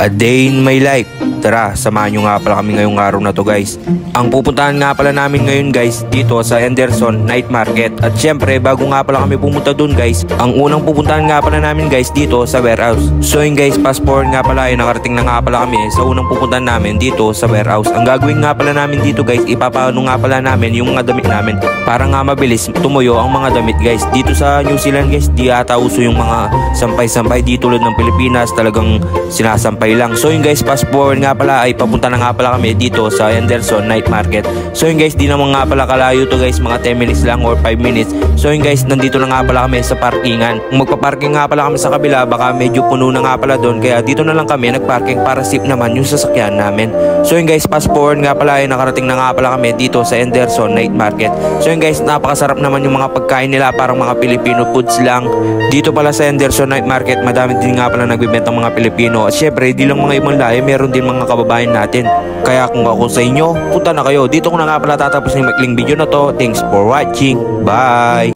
A day in my life. Tara, samahan nyo nga pala kami ngayong araw na to guys. Ang pupuntahan nga pala namin ngayon guys dito sa Henderson Night Market. At syempre bago nga pala kami pumunta dun guys, ang unang pupuntahan nga pala namin guys dito sa warehouse. So yun guys, fast forward nga pala ay nakarating na nga pala kami sa unang pupuntahan namin dito sa warehouse. Ang gagawin nga pala namin dito guys, ipapaano nga pala namin yung mga damit namin para nga mabilis tumuyo ang mga damit guys. Dito sa New Zealand guys, di ata uso yung mga sampay-sampay di tulad ng Pilipinas, talagang sinasampay lang. So yun guys, fast forward nga pala ay papunta na nga pala kami dito sa Henderson Night Market. So yun guys, di naman nga pala kalayo to guys, mga 10 minutes lang or 5 minutes. So yun guys, nandito na nga pala kami sa parkingan. Kung magpa-parking nga pala kami sa kabila, baka medyo puno na nga pala doon, kaya dito na lang kami nagparking para safe naman yung sasakyan namin. So yun guys, fast forward nga pala ay nakarating na nga pala kami dito sa Henderson Night Market. So yun guys, napakasarap naman yung mga pagkain nila, parang mga Filipino foods lang. Dito pala sa Henderson Night Market, madami din nga pala nagbibenta mga Pilipino. At syempre, di lang mga ibang lahi, meron din mga kababayan natin. Kaya kung ako sa inyo, punta na kayo. Dito ko na nga pala tatapos ng maikling video na to. Thanks for watching. Bye!